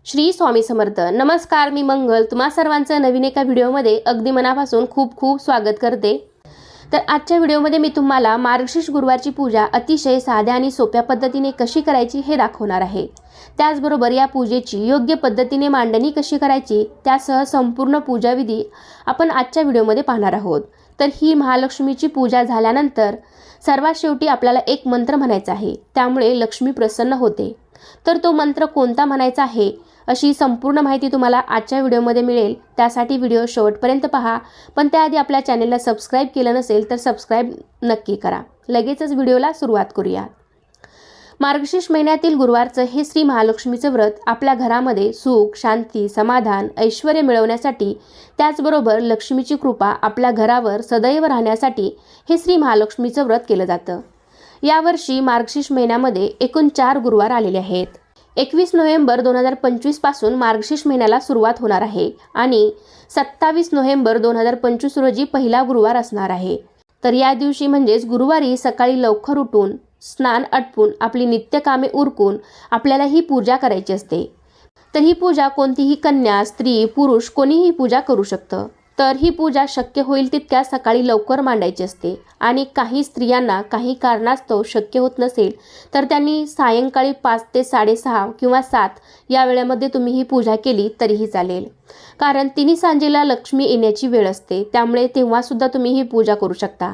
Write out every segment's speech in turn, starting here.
श्री स्वामी समर्थ. नमस्कार, मी मंगल तुम्हा सर्वांचं नवीन एका व्हिडिओमध्ये अगदी मनापासून खूप खूप स्वागत करते. तर आजच्या व्हिडिओमध्ये मी तुम्हाला मार्गशीर्ष गुरुवारची पूजा अतिशय साध्या आणि सोप्या पद्धतीने कशी करायची हे दाखवणार आहे. त्याचबरोबर या पूजेची योग्य पद्धतीने मांडणी कशी करायची त्यासह संपूर्ण पूजाविधी आपण आजच्या व्हिडिओमध्ये पाहणार आहोत. तर ही महालक्ष्मीची पूजा झाल्यानंतर सर्वात शेवटी आपल्याला एक मंत्र म्हणायचा आहे, त्यामुळे लक्ष्मी प्रसन्न होते. तर तो मंत्र कोणता म्हणायचा आहे अशी संपूर्ण माहिती तुम्हाला आजच्या व्हिडिओमध्ये मिळेल. त्यासाठी व्हिडिओ शेवटपर्यंत पहा. पण त्याआधी आपल्या चॅनलला सबस्क्राईब केलं नसेल तर सबस्क्राईब नक्की करा. लगेचच व्हिडिओला सुरुवात करूया. मार्गशीर्ष महिन्यातील गुरुवारचं हे श्री महालक्ष्मीचं व्रत आपल्या घरामध्ये सुख, शांती, समाधान, ऐश्वर्य मिळवण्यासाठी, त्याचबरोबर लक्ष्मीची कृपा आपल्या घरावर सदैव राहण्यासाठी हे श्री महालक्ष्मीचं व्रत केलं जातं. यावर्षी मार्गशीर्ष महिन्यामध्ये एकूण 4 गुरुवार आलेले आहेत. 21 नोव्हेंबर 2025 पासून मार्गशीर्ष महिन्याला सुरुवात होणार आहे आणि 27 नोव्हेंबर 2025 रोजी पहिला गुरुवार असणार आहे. तर या दिवशी म्हणजेच गुरुवारी सकाळी लवकर उठून स्नान आटपून आपली नित्यकामे उरकून आपल्याला ही पूजा करायची असते. तर ही पूजा कोणतीही कन्या, स्त्री, पुरुष कोणीही पूजा करू शकतं. तर ही पूजा शक्य होईल तितक्या सकाळी लवकर मांडायची असते आणि काही स्त्रियांना काही कारणास्तव शक्य होत नसेल तर त्यांनी सायंकाळी 5 ते 6:30 किंवा 7 या वेळेमध्ये तुम्ही ही पूजा केली तरीही चालेल. कारण तिन्ही सांजेला लक्ष्मी येण्याची वेळ असते, त्यामुळे तेव्हासुद्धा तुम्ही ही पूजा करू शकता.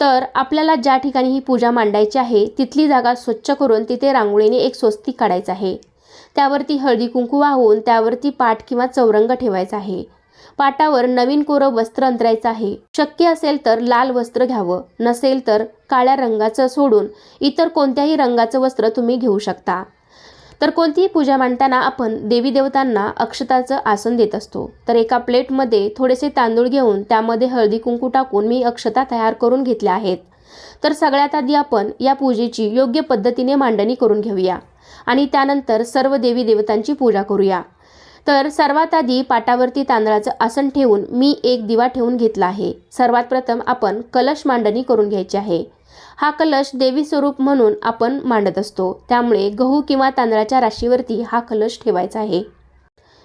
तर आपल्याला ज्या ठिकाणी ही पूजा मांडायची आहे तिथली जागा स्वच्छ करून तिथे रांगोळीने एक स्वस्तिक काढायचं आहे. त्यावरती हळदी कुंकू वाहून त्यावरती पाट किंवा चौरंग ठेवायचा आहे. पाटावर नवीन कोरं वस्त्र अंतरायचं आहे. शक्य असेल तर लाल वस्त्र घ्यावं, नसेल तर काळ्या रंगाचं सोडून इतर कोणत्याही रंगाचं वस्त्र तुम्ही घेऊ शकता. तर कोणतीही पूजा मांडताना आपण देवी देवतांना अक्षताचं आसन देत असतो. तर एका प्लेटमध्ये थोडेसे तांदूळ घेऊन त्यामध्ये हळदी कुंकू टाकून मी अक्षता तयार करून घेतल्या आहेत. तर सगळ्यात आधी आपण या पूजेची योग्य पद्धतीने मांडणी करून घेऊया आणि त्यानंतर सर्व देवी देवतांची पूजा करूया. तर सर्वात आधी पाटावरती तांदळाचं आसन ठेवून मी एक दिवा ठेवून घेतला आहे. सर्वात प्रथम आपण कलश मांडणी करून घ्यायची आहे. हा कलश देवी स्वरूप म्हणून आपण मांडत असतो, त्यामुळे गहू किंवा तांदळाच्या राशीवरती हा कलश ठेवायचा आहे.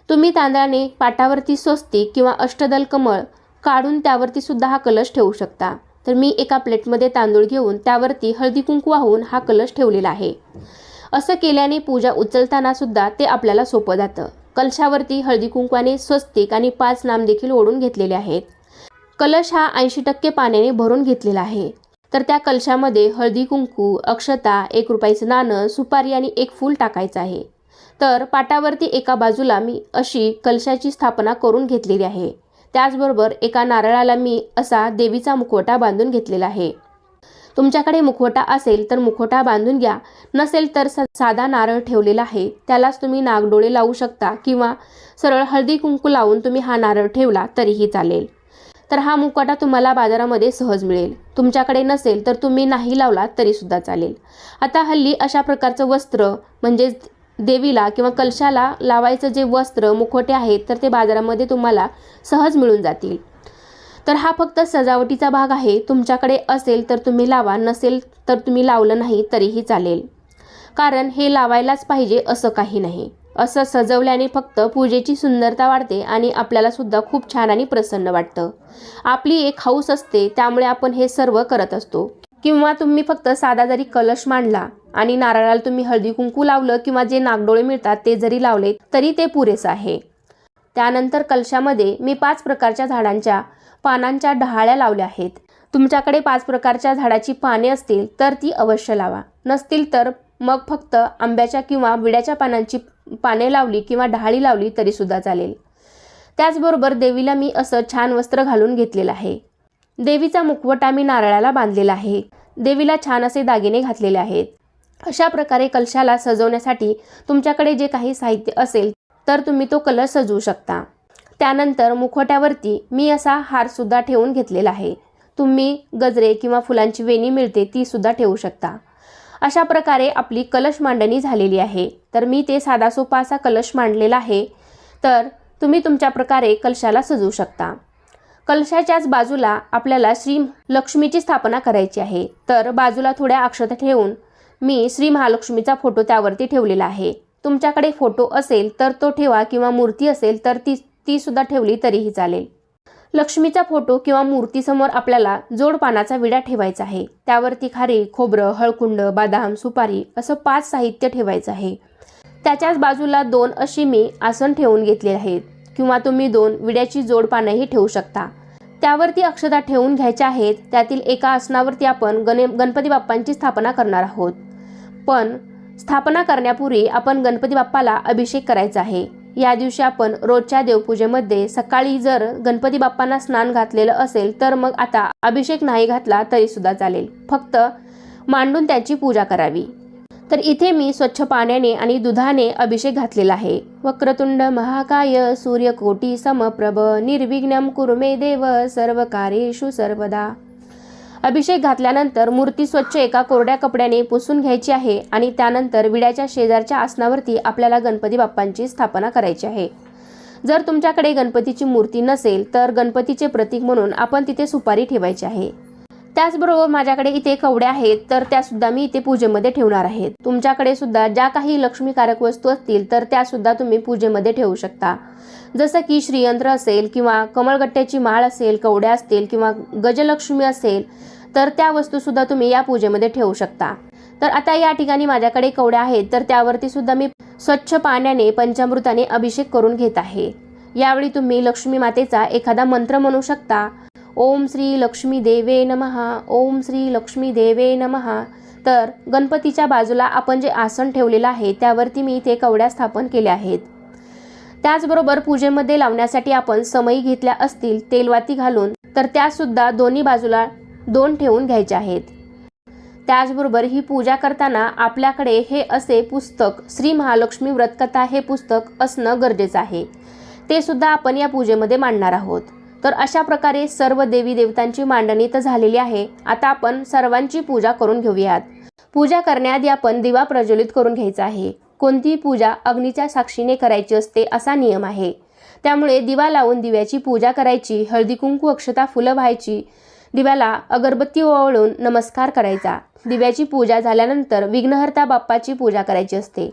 तुम्ही तांदळाने पाटावरती स्वस्तिक किंवा अष्टदल कमळ काढून त्यावरती सुद्धा हा कलश ठेवू शकता. तर मी एका प्लेटमध्ये तांदूळ घेऊन त्यावरती हळदी कुंकू वाहून हा कलश ठेवलेला आहे. असं केल्याने पूजा उचलताना सुद्धा ते आपल्याला सोपं जातं. कलशावरती हळदी कुंकवाने स्वस्तिक आणि 5 नाम देखील ओढून घेतलेले आहेत. कलश हा 80% पाण्याने भरून घेतलेला आहे. तर त्या कलशामध्ये हळदी कुंकू, अक्षता, 1 रुपयाचं नाणं, सुपारी आणि 1 फूल टाकायचं आहे. तर पाटावरती एका बाजूला मी अशी कलशाची स्थापना करून घेतलेली आहे. त्याचबरोबर एका नारळाला मी असा देवीचा मुखवटा बांधून घेतलेला आहे. तुमच्याकडे मुखवटा असेल तर मुखवटा बांधून घ्या, नसेल तर साधा नारळ ठेवलेला आहे त्यालाच तुम्ही नागडोळे लावू शकता किंवा सरळ हळदी कुंकू लावून तुम्ही हा नारळ ठेवला तरीही चालेल. तर हा मुखवटा तुम्हाला बाजारामध्ये सहज मिळेल. तुमच्याकडे नसेल तर तुम्ही नाही लावला तरीसुद्धा चालेल. आता हल्ली अशा प्रकारचं वस्त्र म्हणजे देवीला किंवा कलशाला लावायचं जे वस्त्र मुखवटे आहेत तर ते बाजारामध्ये तुम्हाला सहज मिळून जातील. तर हा फक्त सजावटीचा भाग आहे. तुमच्याकडे असेल तर तुम्ही लावा, नसेल तर तुम्ही लावलं नाही तरीही चालेल. कारण हे लावायलाच पाहिजे असं काही नाही. असं सजवल्याने फक्त पूजेची सुंदरता वाढते आणि आपल्याला सुद्धा खूप छान आणि प्रसन्न वाटतं. आपली एक हौस असते, त्यामुळे आपण हे सर्व करत असतो. किंवा तुम्ही फक्त साधा जरी कलश मांडला आणि नारळाला तुम्ही हळदी कुंकू लावलं किंवा जे नागडोळे मिळतात ते जरी लावले तरी ते पुरेसं आहे. त्यानंतर कलशामध्ये मी 5 प्रकारच्या झाडांच्या पानांच्या डहाळ्या लावल्या आहेत. तुमच्याकडे 5 प्रकारच्या झाडाची पाने असतील तर ती अवश्य लावा, नसतील तर मग फक्त आंब्याच्या किंवा विड्याच्या पानांची पाने लावली किंवा डहाळी लावली तरीसुद्धा चालेल. त्याचबरोबर देवीला मी असं छान वस्त्र घालून घेतलेलं आहे. देवीचा मुखवटा मी नारळाला बांधलेला आहे. देवीला छान असे दागिने घातलेले आहेत. अशा प्रकारे कलशाला सजवण्यासाठी तुमच्याकडे जे काही साहित्य असेल तर तुम्ही तो कलश सजवू शकता. त्यानंतर मुखवट्यावरती मी असा हारसुद्धा ठेवून घेतलेला आहे. तुम्ही गजरे किंवा फुलांची वेणी मिळते ती सुद्धा ठेवू शकता. अशा प्रकारे आपली कलश मांडणी झालेली आहे. तर मी ते साधा सोपा असा कलश मांडलेला आहे. तर तुम्ही तुमच्या प्रकारे कलशाला सजवू शकता. कलशाच्याच बाजूला आपल्याला श्री लक्ष्मीची स्थापना करायची आहे. तर बाजूला थोड्या अक्षता ठेवून मी श्री महालक्ष्मीचा फोटो त्यावरती ठेवलेला आहे. तुमच्याकडे फोटो असेल तर तो ठेवा किंवा मूर्ती असेल तर ती सुद्धा ठेवली तरीही चालेल. लक्ष्मीचा फोटो किंवा मूर्तीसमोर आपल्याला जोड पानाचा विडा ठेवायचा आहे. त्यावरती खारीक, खोबरं, हळकुंड, बदाम, सुपारी असं 5 साहित्य ठेवायचं आहे. त्याच्याच बाजूला 2 अशी मी आसन ठेवून घेतले आहेत किंवा तुम्ही 2 विड्याची जोड पानंही ठेवू शकता. त्यावरती अक्षता ठेवून घ्यायच्या आहेत. त्यातील एका आसनावरती आपण गणपती बाप्पांची स्थापना करणार आहोत. पण स्थापना करण्यापूर्वी आपण गणपती बाप्पाला अभिषेक करायचा आहे. या दिवशी आपण रोजच्या देवपूजेमध्ये सकाळी जर गणपती बाप्पांना स्नान घातलेलं असेल तर मग आता अभिषेक नाही घातला तरी सुद्धा चालेल, फक्त मांडून त्याची पूजा करावी. तर इथे मी स्वच्छ पाण्याने आणि दुधाने अभिषेक घातलेला आहे. वक्रतुंड महाकाय सूर्यकोटी समप्रभ निर्विघ्नं कुरु मे देव सर्व कार्येषु सर्वदा. अभिषेक घातल्यानंतर मूर्ती स्वच्छ एका कोरड्या कपड्याने पुसून घ्यायची आहे आणि त्यानंतर विड्याच्या शेजारच्या आसनावरती आपल्याला गणपती बाप्पांची स्थापना करायची आहे. जर तुमच्याकडे गणपतीची मूर्ती नसेल तर गणपतीचे प्रतीक म्हणून आपण तिथे सुपारी ठेवायची आहे. त्याचबरोबर माझ्याकडे इथे कवड्या आहेत तर त्यासुद्धा मी इथे पूजेमध्ये ठेवणार आहेत. तुमच्याकडे सुद्धा ज्या काही लक्ष्मीकारक वस्तू असतील तर त्यासुद्धा तुम्ही पूजेमध्ये ठेवू शकता. जसं की श्रीयंत्र असेल किंवा कमळगट्ट्याची माळ असेल, कवड्या असतील किंवा गजलक्ष्मी असेल तर त्या वस्तूसुद्धा तुम्ही या पूजेमध्ये ठेवू शकता. तर आता या ठिकाणी माझ्याकडे कवड्या आहेत तर त्यावरती सुद्धा मी स्वच्छ पाण्याने पंचामृताने अभिषेक करून घेत आहे. यावेळी तुम्ही लक्ष्मी मातेचा एखादा मंत्र म्हणू शकता. ओम श्री लक्ष्मी देवे नमः, ओम श्री लक्ष्मी देवे नमः. तर गणपतीच्या बाजूला आपण जे आसन ठेवलेलं आहे त्यावरती मी इथे कवड्या स्थापन केल्या आहेत. त्याचबरोबर पूजेमध्ये लावण्यासाठी आपण समई घेतल्या असतील तेलवाती घालून तर त्यासुद्धा दोन्ही बाजूला 2 ठेवून घ्यायच्या आहेत. त्याचबरोबर ही पूजा करताना आपल्याकडे हे असे पुस्तक श्री महालक्ष्मी व्रतकथा हे पुस्तक असणं गरजेचं आहे. ते सुद्धा आपण या पूजेमध्ये मांडणार आहोत. तर अशा प्रकारे सर्व देवी देवतांची मांडणी तर झालेली आहे. आता आपण सर्वांची पूजा करून घेऊयात. पूजा करण्याआधी आपण दिवा प्रज्वलित करून घ्यायचा आहे. कोणतीही पूजा अग्नीच्या साक्षीने करायची असते असा नियम आहे. त्यामुळे दिवा लावून दिव्याची पूजा करायची, हळदी कुंकू अक्षता फुलं व्हायची, दिव्याला अगरबत्ती ओवाळून नमस्कार करायचा. दिव्याची पूजा झाल्यानंतर विघ्नहर्ता बाप्पाची पूजा करायची असते.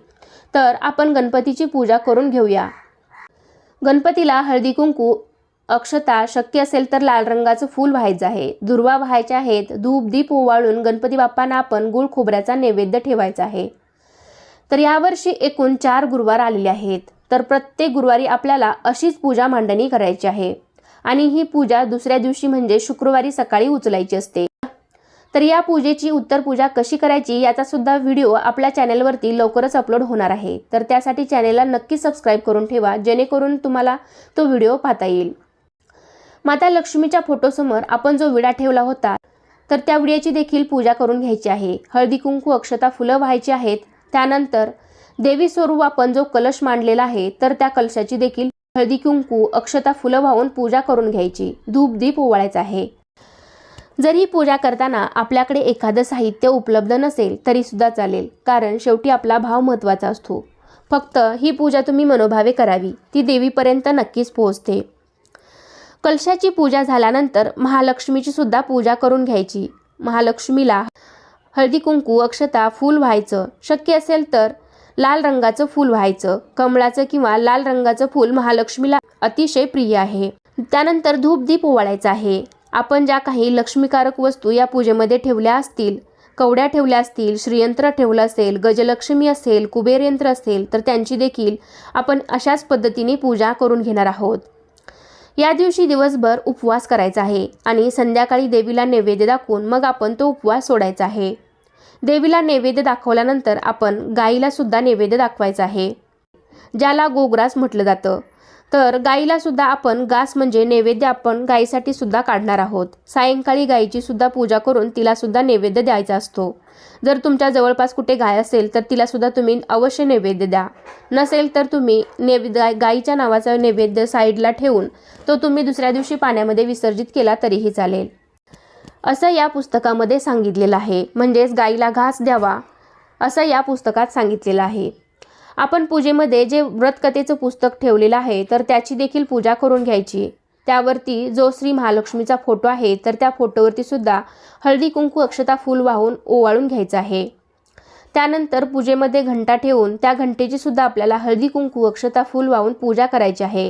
तर आपण गणपतीची पूजा करून घेऊया. गणपतीला हळदी कुंकू अक्षता शक्य असेल तर लाल रंगाचं फूल व्हायचं आहे, दुर्वा व्हायच्या आहेत. धूप दीप ओवाळून गणपती बाप्पांना आपण गुळ खोबऱ्याचा नैवेद्य ठेवायचा आहे. तर यावर्षी एकूण 4 गुरुवार आलेले आहेत. तर प्रत्येक गुरुवारी आपल्याला अशीच पूजा मांडणी करायची आहे आणि ही पूजा दुसऱ्या दिवशी म्हणजे शुक्रवारी सकाळी उचलायची असते. तर या पूजेची उत्तर पूजा कशी करायची याचा सुद्धा व्हिडिओ आपल्या चॅनलवरती लवकरच अपलोड होणार आहे. तर त्यासाठी चॅनलला नक्की सबस्क्राईब करून ठेवा जेणेकरून तुम्हाला तो व्हिडिओ पाहता येईल. माता लक्ष्मीच्या फोटोसमोर आपण जो विडा ठेवला होता तर त्या विड्याची देखील पूजा करून घ्यायची आहे. हळदी कुंकू अक्षता फुलं व्हायची आहेत. त्यानंतर देवी स्वरूप आपण जो कलश मांडलेला आहे तर त्या कलशाची देखील हळदी कुंकू अक्षता फुलं वाहून पूजा करून घ्यायची. धूप दीप ओवाळायचा आहे. जर ही पूजा करताना आपल्याकडे एखादं साहित्य उपलब्ध नसेल तरी सुद्धा चालेल, कारण शेवटी आपला भाव महत्त्वाचा असतो. फक्त ही पूजा तुम्ही मनोभावे करावी, ती देवीपर्यंत नक्कीच पोहोचते. कलशाची पूजा झाल्यानंतर महालक्ष्मीची सुद्धा पूजा करून घ्यायची. महालक्ष्मीला हळदी कुंकू अक्षता फूल व्हायचं, शक्य असेल तर लाल रंगाचं फूल व्हायचं. कमळाचं किंवा लाल रंगाचं फूल महालक्ष्मीला अतिशय प्रिय आहे. त्यानंतर धूप दीप ओवाळायचा आहे. आपण ज्या काही लक्ष्मीकारक वस्तू या पूजेमध्ये ठेवल्या असतील, कवड्या ठेवल्या असतील, श्रीयंत्र ठेवलं असेल, गजलक्ष्मी असेल, कुबेर यंत्र असेल तर त्यांची देखील आपण अशाच पद्धतीने पूजा करून घेणार आहोत. या दिवशी दिवसभर उपवास करायचा आहे आणि संध्याकाळी देवीला नैवेद्य दाखवून मग आपण तो उपवास सोडायचा आहे. देवीला नैवेद्य दाखवल्यानंतर आपण गाईला सुद्धा नैवेद्य दाखवायचा आहे, ज्याला गोग्रास म्हटलं जातं. तर गाईला सुद्धा आपण गास म्हणजे नैवेद्य आपण गाईसाठी सुद्धा काढणार आहोत. सायंकाळी गाईची सुद्धा पूजा करून तिला सुद्धा नैवेद्य द्यायचा असतो. जर तुमच्या जवळपास कुठे गाय असेल तर तिला सुद्धा तुम्ही अवश्य नैवेद्य द्या. नसेल तर तुम्ही गाईच्या नावाचा नैवेद्य साईडला ठेवून तो तुम्ही दुसऱ्या दिवशी पाण्यामध्ये विसर्जित केला तरीही चालेल, असं या पुस्तकामध्ये सांगितलेलं आहे. म्हणजेच गाईला घास द्यावा असं या पुस्तकात सांगितलेलं आहे. आपण पूजेमध्ये जे व्रतकथेचं पुस्तक ठेवलेलं आहे तर त्याची देखील पूजा करून घ्यायची. त्यावरती जो श्री महालक्ष्मीचा फोटो आहे तर त्या फोटोवरती सुद्धा हळदी कुंकू अक्षता फूल वाहून ओवाळून घ्यायचं आहे. त्यानंतर पूजेमध्ये घंटा ठेवून त्या घंटेची सुद्धा आपल्याला हळदी कुंकू अक्षता फूल वाहून पूजा करायची आहे।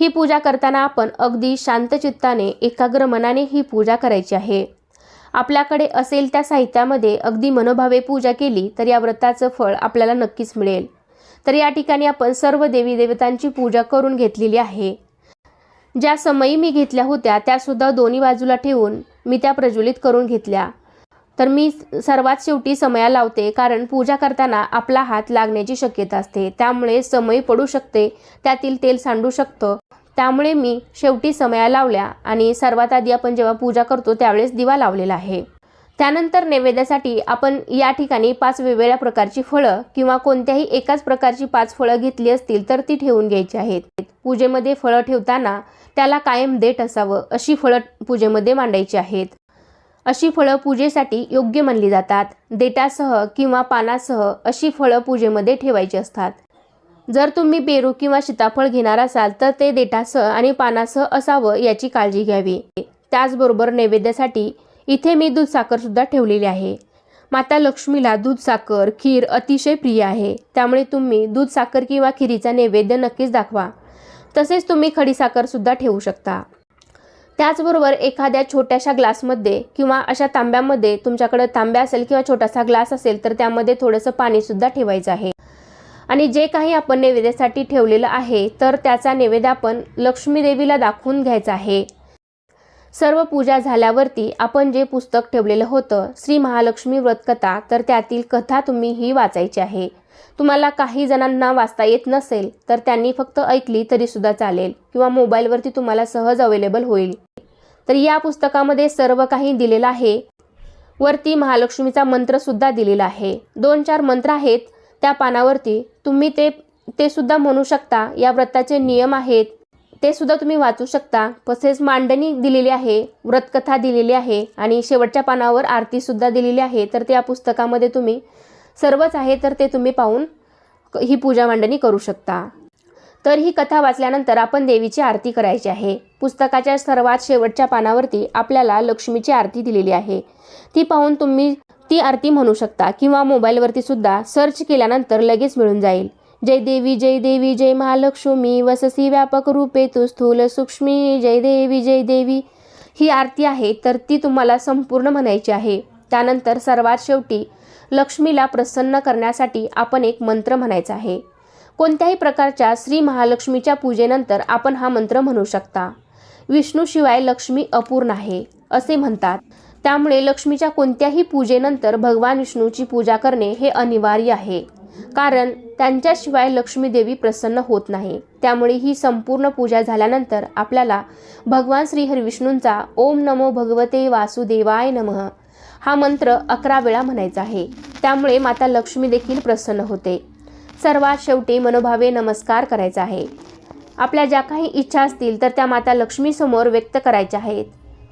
ही पूजा करताना आपण अगदी शांत चित्ताने एकाग्र मनाने ही पूजा करायची आहे। आपल्याकडे असेल त्या साहित्यामध्ये अगदी मनोभावे पूजा केली तर या व्रताचं फळ आपल्याला नक्कीच मिळेल। तर या ठिकाणी आपण सर्व देवी देवतांची पूजा करून घेतलेली आहे। ज्या समयी मी घेतल्या होत्या त्यासुद्धा दोन्ही बाजूला ठेवून मी त्या प्रज्वलित करून घेतल्या। तर मी सर्वात शेवटी समया लावते, कारण पूजा करताना आपला हात लागण्याची शक्यता असते, त्यामुळे समय पडू शकते, त्यातील तेल सांडू शकतं। त्यामुळे मी शेवटी समया लावल्या आणि सर्वात आधी आपण जेव्हा पूजा करतो त्यावेळेस दिवा लावलेला आहे। त्यानंतर नैवेद्यासाठी आपण या ठिकाणी 5 वेगवेगळ्या प्रकारची फळं किंवा कोणत्याही एकाच प्रकारची 5 फळं घेतली असतील तर ती ठेवून घ्यायची आहेत। पूजेमध्ये फळं ठेवताना त्याला कायम देठ असावं अशी फळं पूजेमध्ये मांडायची आहेत। अशी फळं पूजेसाठी योग्य मानली जातात। देठासह किंवा पानासह अशी फळं पूजेमध्ये ठेवायची असतात। जर तुम्ही पेरू किंवा सीताफळ घेणार असाल तर ते देठासह आणि पानासह असावं याची काळजी घ्यावी। त्याचबरोबर नैवेद्यासाठी इथे मी दूध साखर सुद्धा ठेवलेली आहे। माता लक्ष्मीला दूध साखर खीर अतिशय प्रिय आहे, त्यामुळे तुम्ही दूध साखर किंवा खिरीचा नैवेद्य नक्कीच दाखवा। तसेच तुम्ही खडीसाखर सुद्धा ठेवू शकता। त्याचबरोबर एखाद्या छोट्याशा ग्लासमध्ये किंवा अशा तांब्यामध्ये, तुमच्याकडे तांब्या असेल किंवा छोटासा ग्लास असेल तर त्यामध्ये थोडंसं पाणी सुद्धा ठेवायचं आहे। आणि जे काही आपण नैवेद्यासाठी ठेवलेलं आहे तर त्याचा नैवेद्य आपण लक्ष्मी देवीला दाखवून घ्यायचा आहे। सर्व पूजा झाल्यावरती आपण जे पुस्तक ठेवलेलं होतं श्री महालक्ष्मी व्रतकथा, तर त्यातील कथा तुम्ही ही वाचायची आहे। तुम्हाला काही जणांना वाचता येत नसेल तर त्यांनी फक्त ऐकली तरी सुद्धा चालेल किंवा मोबाईलवरती तुम्हाला सहज अवेलेबल होईल। तर या पुस्तकामध्ये सर्व काही दिलेलं आहे। वरती महालक्ष्मीचा मंत्र सुद्धा दिलेला आहे। 2-4 मंत्र आहेत त्या पानावरती, तुम्ही ते सुद्धा म्हणू शकता। या व्रताचे नियम आहेत ते सुद्धा तुम्ही वाचू शकता। तसेच मांडणी दिलेली आहे, व्रतकथा दिलेली आहे आणि शेवटच्या पानावर आरती सुद्धा दिलेली आहे। तर त्या पुस्तकामध्ये तुम्ही सर्वच आहे तर ते तुम्ही पाहून ही पूजा मांडणी करू शकता। तर ही कथा वाचल्यानंतर आपण देवीची आरती करायची आहे। पुस्तकाच्या सर्वात शेवटच्या पानावरती आपल्याला लक्ष्मीची आरती दिलेली आहे, ती पाहून तुम्ही ती आरती म्हणू शकता किंवा मोबाईलवरती सुद्धा सर्च केल्यानंतर लगेच मिळून जाईल। जय देवी जय महालक्ष्मी वससी व्यापक रूपे तू स्थूल सूक्ष्मी जय देवी ही आरती आहे तर ती तुम्हाला संपूर्ण म्हणायची आहे। त्यानंतर सर्वात शेवटी लक्ष्मीला प्रसन्न करण्यासाठी आपण एक मंत्र म्हणायचा आहे। कोणत्याही प्रकारच्या श्री महालक्ष्मीच्या पूजेनंतर आपण हा मंत्र म्हणू शकता। विष्णूशिवाय लक्ष्मी अपूर्ण आहे असे म्हणतात, त्यामुळे लक्ष्मीच्या कोणत्याही पूजेनंतर भगवान विष्णूची पूजा करणे हे अनिवार्य आहे, कारण त्यांच्याशिवाय लक्ष्मी देवी प्रसन्न होत नाही। त्यामुळे ही संपूर्ण पूजा झाल्यानंतर आपल्याला भगवान श्री हरिविष्णूंचा ओम नमो भगवते वासुदेवाय नमः हा मंत्र 11 वेळा म्हणायचा आहे। त्यामुळे माता लक्ष्मी देखील प्रसन्न होते। सर्वात शेवटी मनोभावे नमस्कार करायचा आहे। आपल्या ज्या काही इच्छा असतील तर त्या माता लक्ष्मी समोर व्यक्त करायच्या आहेत।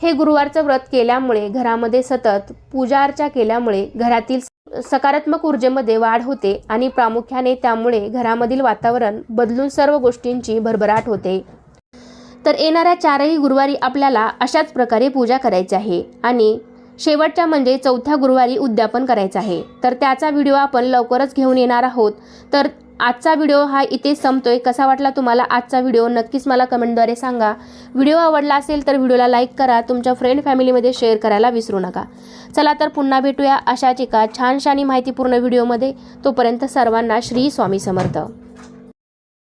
हे गुरुवारचं व्रत केल्यामुळे, घरामध्ये सतत पूजा अर्चा केल्यामुळे घरातील सकारात्मक ऊर्जेमध्ये वाढ होते आणि प्रामुख्याने त्यामुळे घरामधील वातावरण बदलून सर्व गोष्टींची भरभराट होते। तर येणाऱ्या 4ही गुरुवारी आपल्याला अशाच प्रकारे पूजा करायची आहे आणि शेवटच्या म्हणजे 4थ्या गुरुवारी उद्यापन करायचं आहे। तर त्याचा व्हिडिओ आपण लवकरच घेऊन येणार आहोत। तर आजचा व्हिडिओ हा इथे संपतोय। कसा वाटला तुम्हाला आजचा व्हिडिओ नक्कीच मला कमेंटद्वारे सांगा। व्हिडिओ आवडला असेल तर व्हिडिओला लाईक करा, तुमच्या फ्रेंड फॅमिलीमध्ये शेअर करायला विसरू नका। चला तर पुन्हा भेटूया अशाच एका छानशा आणि माहितीपूर्ण व्हिडिओमध्ये। तोपर्यंत सर्वांना श्री स्वामी समर्थ।